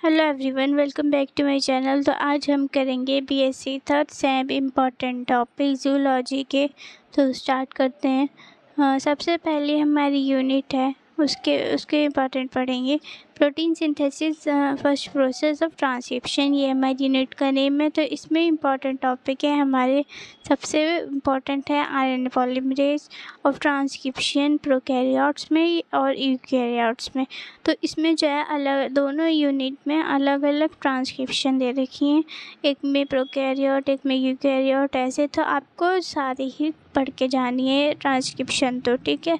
Hello everyone, welcome back to my channel. तो आज हम करेंगे BSc third sem important topic zoology के। तो स्टार्ट करते हैं। सबसे पहले हमारी यूनिट है, उसके इम्पॉर्टेंट पढ़ेंगे। Protein synthesis first process of transcription, ये हमारी यूनिट का नेम है। तो इसमें इम्पॉर्टेंट टॉपिक है हमारे, सबसे इम्पॉर्टेंट है RNA polymerase of transcription prokaryotes में और यूकैरियोट्स में। तो इसमें जो है अलग, दोनों यूनिट में अलग अलग ट्रांसक्रिप्शन दे रखी हैं, एक में प्रोकैरियोट एक में यूकैरियोट, ऐसे। तो आपको सारी ही पढ़ के जानी है ट्रांसक्रिप्शन, तो ठीक है।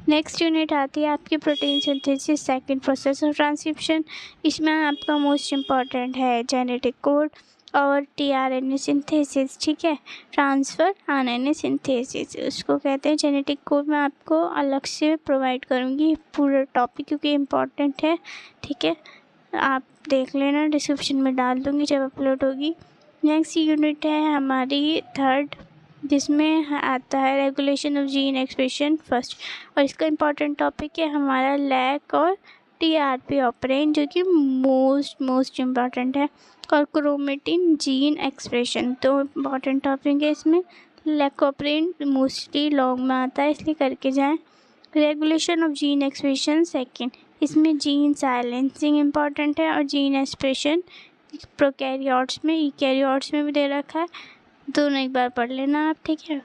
नेक्स्ट यूनिट आती है आपकी protein synthesis second process of transcription. इसमें आपका मोस्ट इम्पॉर्टेंट है जेनेटिक कोड और टीआरएनए सिंथेसिस, ठीक है। ट्रांसफ़र आरएनए सिंथेसिस उसको कहते हैं। जेनेटिक कोड मैं आपको अलग से प्रोवाइड करूँगी पूरा टॉपिक, क्योंकि इम्पॉर्टेंट है, ठीक है। आप देख लेना, डिस्क्रिप्शन में डाल दूँगी जब अपलोड होगी। नेक्स्ट यूनिट है हमारी थर्ड, जिसमें आता है regulation of gene expression first, और इसका इम्पॉर्टेंट टॉपिक है हमारा लैक और टीआरपी ऑपरेंड, जो कि मोस्ट इम्पॉर्टेंट है, और क्रोमेटिन जीन एक्सप्रेशन। तो इम्पॉर्टेंट टॉपिक है इसमें। लैक ऑपरेंड मोस्टली लॉन्ग में आता है, इसलिए करके जाएं। Regulation of gene expression second, इसमें जीन साइलेंसिंग इम्पॉर्टेंट है और जीन एक्सप्रेशन प्रोकैरियोट्स में, यूकैरियोट्स में भी दे रखा है। दोनों एक बार पढ़ लेना आप, ठीक है।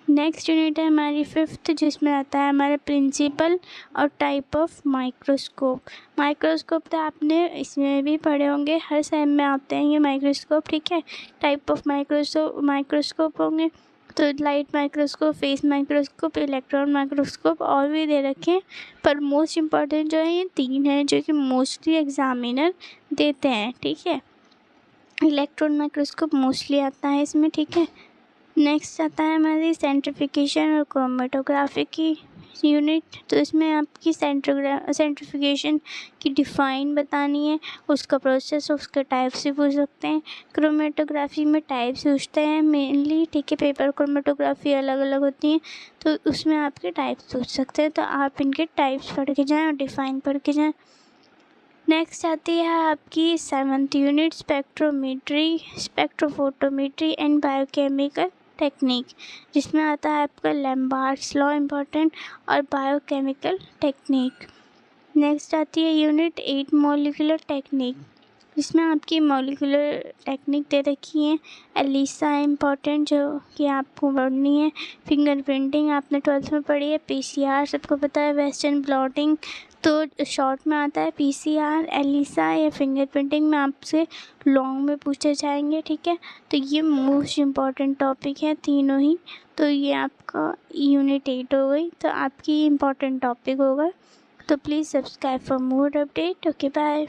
नेक्स्ट यूनिट है हमारी फिफ्थ, जिसमें आता है हमारे प्रिंसिपल और टाइप ऑफ माइक्रोस्कोप। माइक्रोस्कोप तो आपने इसमें भी पढ़े होंगे, हर सेम में आते हैं ये माइक्रोस्कोप, ठीक है। टाइप ऑफ माइक्रोस्कोप होंगे तो light microscope, face microscope, electron microscope, और भी दे रखे हैं। पर मोस्ट इम्पॉर्टेंट जो है ये तीन हैं, जो कि मोस्टली एग्जामिनर देते हैं, ठीक है। इलेक्ट्रॉन माइक्रोस्कोप मोस्टली आता है इसमें, ठीक है। नेक्स्ट आता है हमारी सेंट्रिफिकेशन और क्रोमेटोग्राफी की यूनिट। तो इसमें आपकी सेंट्रिफिकेशन की डिफ़ाइन बतानी है, उसका प्रोसेस, उसके टाइप से पूछ सकते हैं। क्रोमेटोग्राफी में टाइप्स पूछते हैं मेनली, ठीक है। पेपर क्रोमेटोग्राफी अलग अलग होती हैं, तो उसमें आपके टाइप्स पूछ सकते हैं। तो आप इनके टाइप्स पढ़ के जाएँ और डिफ़ाइन पढ़ के जाएँ। नेक्स्ट आती है आपकी seventh unit, spectrometry, spectrophotometry and biochemical technique, जिसमें आता है आपका लैम्बार्ट्स लॉ इम्पॉर्टेंट और बायोकेमिकल टेक्निक। नेक्स्ट आती है यूनिट 8, मॉलिक्यूलर टेक्निक, जिसमें आपकी मॉलिक्यूलर टेक्निक दे रखी है। एलिसा इम्पॉर्टेंट, जो कि आपको पढ़नी है। फिंगरप्रिंटिंग आपने 12th में पढ़ी है। पीसीआर सबको पता है, वेस्टर्न ब्लॉटिंग, तो शॉर्ट में आता है पीसीआर। एलिसा या फिंगरप्रिंटिंग में आपसे लॉन्ग में पूछे जाएंगे, ठीक है। तो ये मोस्ट इम्पॉर्टेंट टॉपिक है तीनों ही। तो ये आपका यूनिट 8 हो गई, तो आपकी इम्पॉर्टेंट टॉपिक होगा। तो please subscribe for more update. Okay, bye.